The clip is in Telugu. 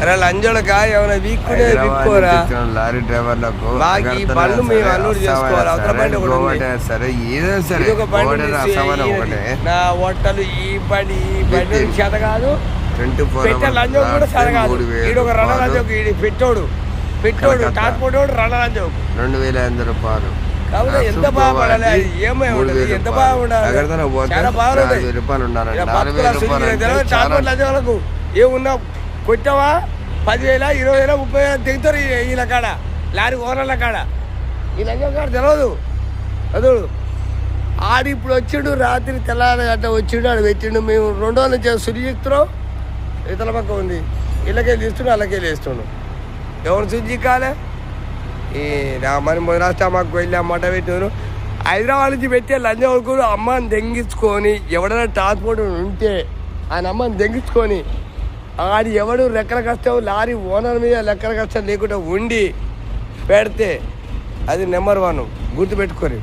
అరే లంజోడక ఏమైనా వీక్కునే వీక్కోరా లారీ డ్రైవర్లకు ఈ బండ్లు మేము అన్లోడ్ చేసుకోవాలి అవతల బండి ఒకటి సరే ఏదో సరే ఒక బండి నా హోటలు ఈ బండి చేత కాదు పెట్టే లంజం కూడా సరే కాదు ఈడు ఒక రణ లంజోకు ఈడు పెట్టోడు ట్రాన్స్పోర్ట్ రణ లంజోకు 2500 రూపాయలు కాబట్టి ఎంత బాగుపడాలి ఏమై ఉంటుంది ఎంత బాగుండాలి చాలా బాగుంటుంది ట్రాన్స్పోర్ట్ లంజోలకు ఏమున్నా కొట్టావా 10,000 20,000 30,000 దిగుతారు వీళ్ళ కాడ లారీ ఓనర్ల కాడ ఈ లంజం కాడ తెలియదు అదుడు ఆడు ఇప్పుడు వచ్చిండు రాత్రి తెల్లారి గంట వచ్చిండు ఆడు పెట్టిండు మేము 2 నుంచి సురిజిస్తున్నాం ఇతల పక్క ఉంది ఇళ్ళకెళ్ళి తీస్తుండు అల్లకెళ్ళి వేస్తుండు ఎవరు సుజిక్కాలే ఈ మరి మొదలాస్తా మాకు వెళ్ళి అమ్మట పెట్టినారు హైదరాబాద్ నుంచి పెట్టే లంజం వరకు అమ్మని దెంగించుకొని ఎవడైనా ట్రాన్స్పోర్ట్ ఉంటే ఆయన అమ్మని దెంగించుకొని ఆడి ఎవడు లెక్కల కష్టం లారీ ఓనర్ మీద లెక్కల కష్టం లేకుండా ఉండి పెడితే అది నెంబర్ 1 గుర్తుపెట్టుకొని